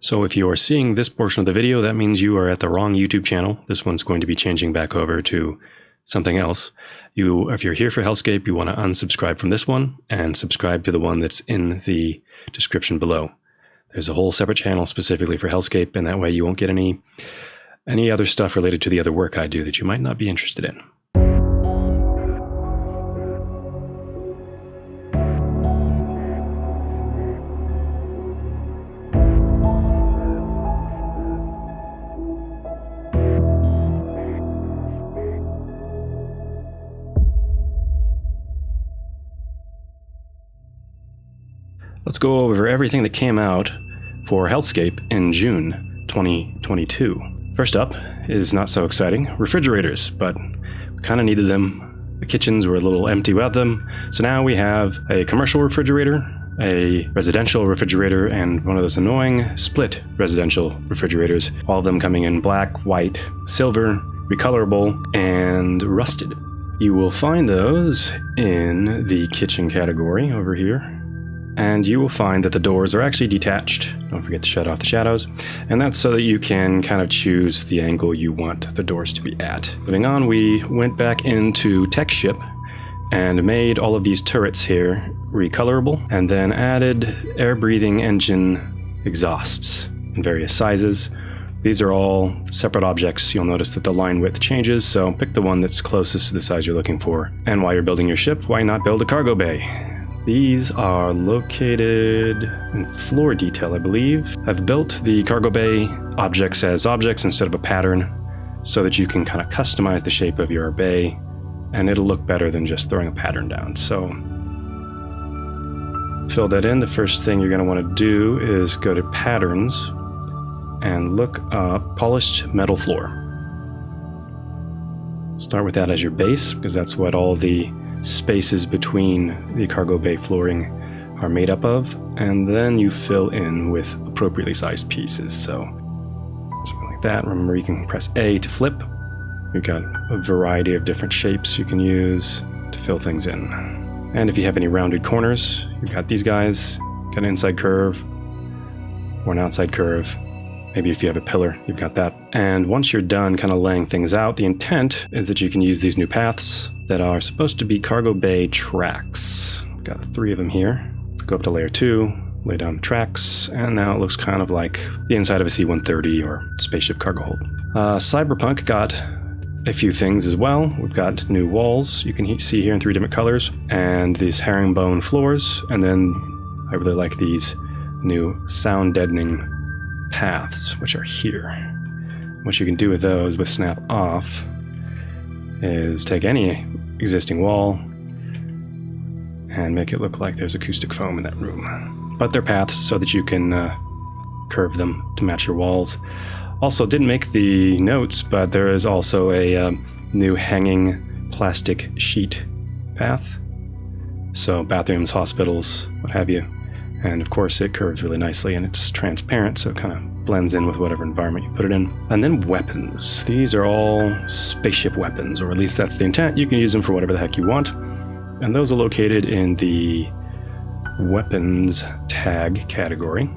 So if you're seeing this portion of the video, that means you are at the wrong YouTube channel. This one's going to be changing back over to something else. If you're here for Hellscape, you want to unsubscribe from this one and subscribe to the one that's in the description below. There's a whole separate channel specifically for Hellscape, and that way you won't get any other stuff related to the other work I do that you might not be interested in. Let's go over everything that came out for Hellscape in June 2022. First up is not so exciting, refrigerators, but we kind of needed them. The kitchens were a little empty without them, so now we have a commercial refrigerator, a residential refrigerator, and one of those annoying split residential refrigerators, all of them coming in black, white, silver, recolorable, and rusted. You will find those in the kitchen category over here. And you will find that the doors are actually detached. Don't forget to shut off the shadows. And that's so that you can kind of choose the angle you want the doors to be at. Moving on, we went back into TechShip and made all of these turrets here recolorable, and then added air-breathing engine exhausts in various sizes. These are all separate objects. You'll notice that the line width changes, so pick the one that's closest to the size you're looking for. And while you're building your ship, why not build a cargo bay? These are located in floor detail, I believe. I've built the cargo bay objects as objects instead of a pattern so that you can kind of customize the shape of your bay, and it'll look better than just throwing a pattern down. So fill that in. The first thing you're going to want to do is go to patterns and look up polished metal floor. Start with that as your base, because that's what all the spaces between the cargo bay flooring are made up of, and then you fill in with appropriately sized pieces. So something like that. Remember, you can press A to flip. You've got a variety of different shapes you can use to fill things in. And if you have any rounded corners, you've got these guys, got an inside curve or an outside curve. Maybe if you have a pillar, you've got that. And once you're done kind of laying things out, the intent is that you can use these new paths that are supposed to be cargo bay tracks. I've got 3 of them here. Go up to layer 2, lay down the tracks, and now it looks kind of like the inside of a C-130 or spaceship cargo hold. Cyberpunk got a few things as well. We've got new walls you can see here in 3 different colors, and these herringbone floors, and then I really like these new sound deadening paths, which are here. What you can do with those with snap off is take any existing wall and make it look like there's acoustic foam in that room. But they're paths so that you can curve them to match your walls. Also, didn't make the notes, but there is also a new hanging plastic sheet path. So bathrooms, hospitals, what have you. And of course it curves really nicely, and it's transparent, so it kind of blends in with whatever environment you put it in. And then weapons. These are all spaceship weapons, or at least that's the intent. You can use them for whatever the heck you want. And those are located in the weapons tag category.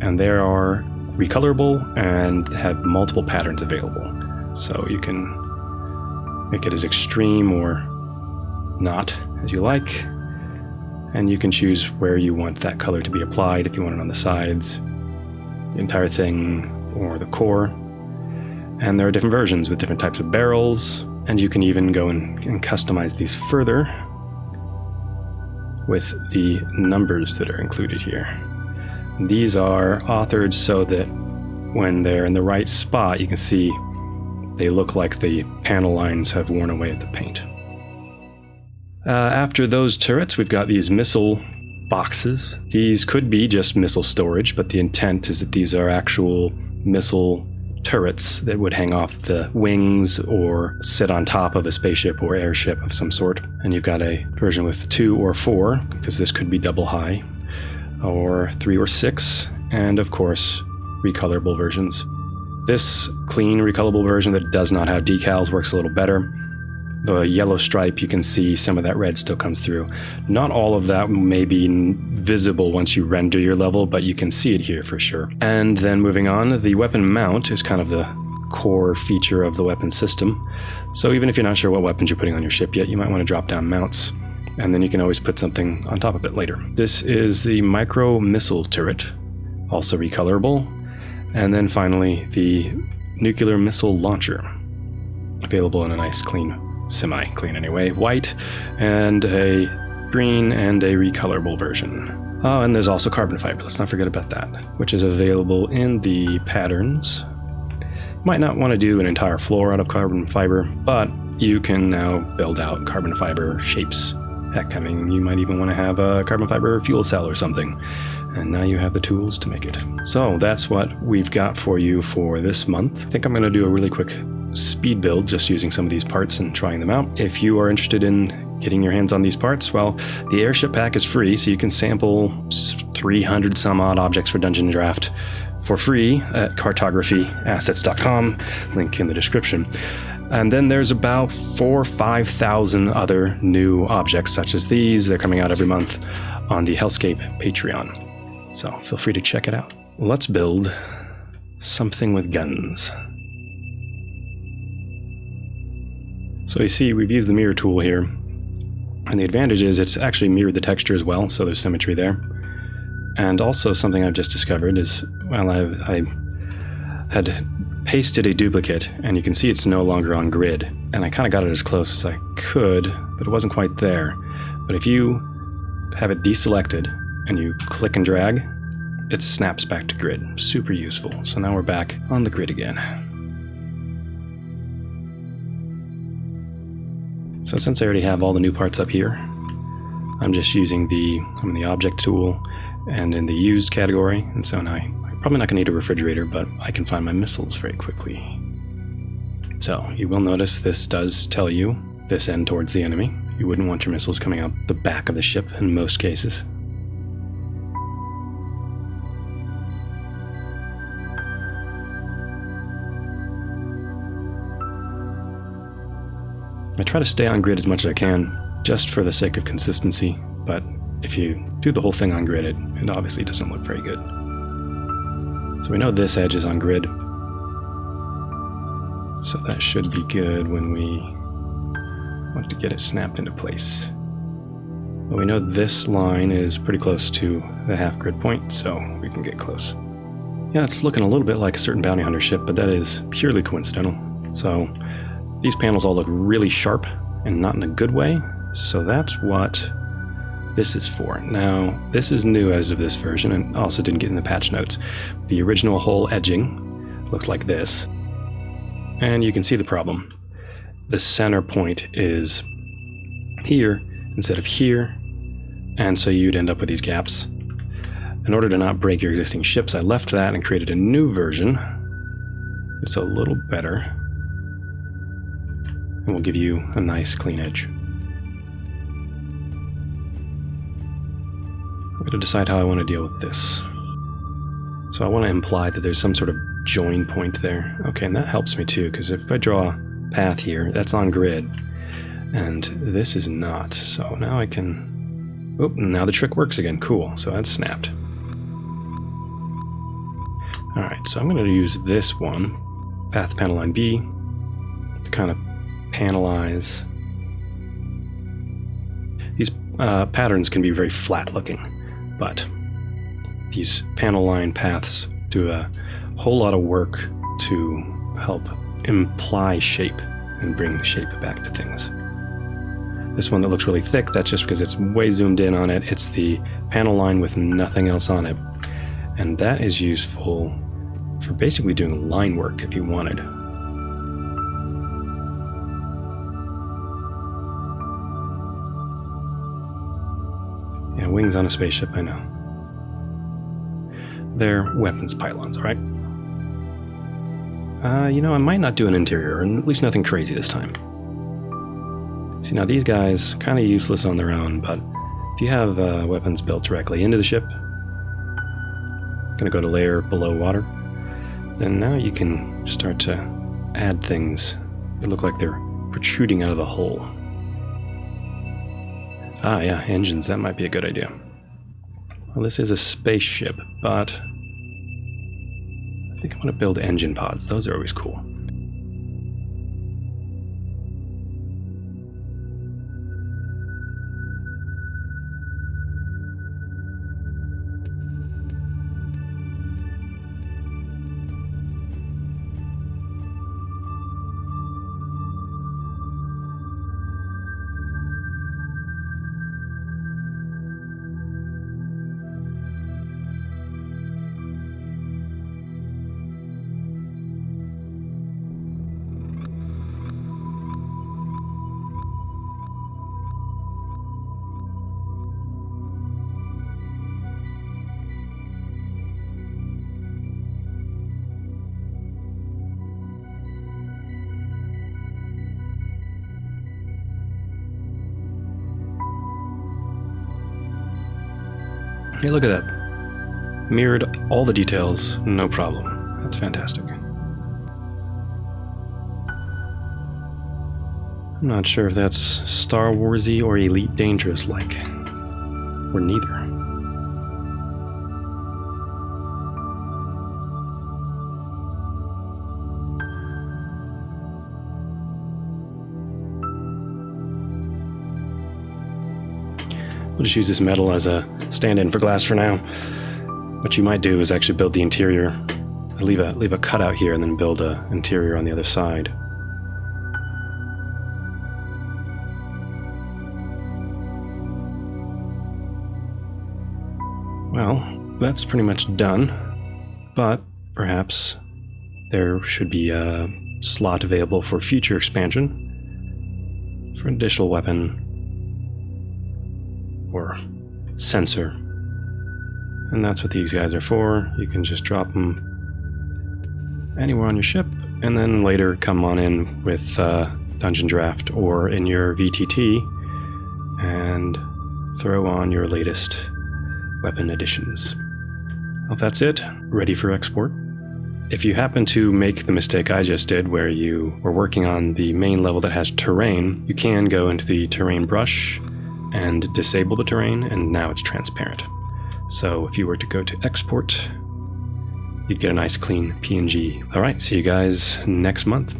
And they are recolorable and have multiple patterns available. So you can make it as extreme or not as you like. And you can choose where you want that color to be applied, if you want it on the sides, the entire thing, or the core. And there are different versions with different types of barrels, and you can even go and customize these further with the numbers that are included here. These are authored so that when they're in the right spot, you can see they look like the panel lines have worn away at the paint. After those turrets, we've got these missile boxes. These could be just missile storage, but the intent is that these are actual missile turrets that would hang off the wings or sit on top of a spaceship or airship of some sort. And you've got a version with 2 or 4, because this could be double high, or 3 or 6, and of course, recolorable versions. This clean recolorable version that does not have decals works a little better. the yellow stripe, you can see some of that red still comes through. Not all of that may be visible once you render your level, but you can see it here for sure. And then moving on, the weapon mount is kind of the core feature of the weapon system. So even if you're not sure what weapons you're putting on your ship yet, you might want to drop down mounts, and then you can always put something on top of it later. This is the micro missile turret, also recolorable. And then finally, the nuclear missile launcher, available in a nice clean, semi-clean anyway, white, and a green, and a recolorable version. Oh, and there's also carbon fiber, let's not forget about that, which is available in the patterns. You might not want to do an entire floor out of carbon fiber, but you can now build out carbon fiber shapes. Heck, I mean, you might even want to have a carbon fiber fuel cell or something. And now you have the tools to make it. So that's what we've got for you for this month. I think I'm going to do a really quick speed build just using some of these parts and trying them out. If you are interested in getting your hands on these parts, well, the airship pack is free, so you can sample 300 some odd objects for Dungeondraft for free at cartographyassets.com, link in the description. And then there's about 4,000 or 5,000 other new objects such as these. They're coming out every month on the Hellscape Patreon. So feel free to check it out. Let's build something with guns. So you see, we've used the mirror tool here. And the advantage is it's actually mirrored the texture as well, so there's symmetry there. And also something I've just discovered is, well, I had pasted a duplicate, and you can see it's no longer on grid. And I kind of got it as close as I could, but it wasn't quite there. But if you have it deselected, and you click and drag, it snaps back to grid. Super useful. So now we're back on the grid again. So since I already have all the new parts up here, I'm just using I'm in the object tool and in the used category, and so now I'm probably not going to need a refrigerator, but I can find my missiles very quickly. So you will notice this does tell you this end towards the enemy. You wouldn't want your missiles coming out the back of the ship in most cases. I try to stay on grid as much as I can, just for the sake of consistency, but if you do the whole thing on grid, it obviously doesn't look very good. So we know this edge is on grid, so that should be good when we want to get it snapped into place. But we know this line is pretty close to the half grid point, so we can get close. Yeah, it's looking a little bit like a certain bounty hunter ship, but that is purely coincidental. So these panels all look really sharp and not in a good way, so that's what this is for. Now, this is new as of this version and also didn't get in the patch notes. The original hull edging looks like this, and you can see the problem. The center point is here instead of here, and so you'd end up with these gaps. In order to not break your existing ships, I left that and created a new version. It's a little better, and will give you a nice clean edge. I'm going to decide how I want to deal with this. So I want to imply that there's some sort of join point there. Okay, and that helps me too, because if I draw a path here, that's on grid, and this is not. So now I can... Oh, now the trick works again. Cool, so that's snapped. Alright, so I'm going to use this one, path panel line B, to kind of panelize. These patterns can be very flat looking, but these panel line paths do a whole lot of work to help imply shape and bring shape back to things. This one that looks really thick, that's just because it's way zoomed in on it. It's the panel line with nothing else on it. And that is useful for basically doing line work if you wanted. Yeah, wings on a spaceship, I know. They're weapons pylons, alright? You know, I might not do an interior, or at least nothing crazy this time. See, now these guys, kind of useless on their own, but if you have weapons built directly into the ship, gonna go to layer below water, then now you can start to add things that look like they're protruding out of the hull. Ah, yeah, engines. That might be a good idea. Well, this is a spaceship, but I think I want to build engine pods. Those are always cool. Hey, look at that. Mirrored all the details, no problem. That's fantastic. I'm not sure if that's Star Wars-y or Elite Dangerous-like. Or neither. We'll just use this metal as a stand-in for glass for now. What you might do is actually build the interior. Leave a cutout here and then build an interior on the other side. Well, that's pretty much done. But perhaps there should be a slot available for future expansion. For an additional weapon. Or sensor. And that's what these guys are for. You can just drop them anywhere on your ship, and then later come on in with Dungeondraft or in your VTT and throw on your latest weapon additions. Well, that's it. Ready for export. If you happen to make the mistake I just did, where you were working on the main level that has terrain, you can go into the terrain brush and disable the terrain, and now it's transparent. So if you were to go to export, you'd get a nice clean PNG. All right, see you guys next month.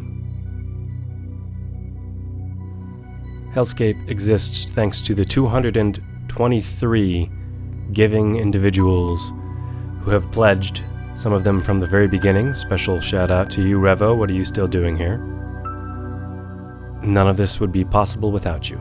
Hellscape exists thanks to the 223 giving individuals who have pledged, some of them from the very beginning. Special shout out to you, Revo. What are you still doing here? None of this would be possible without you.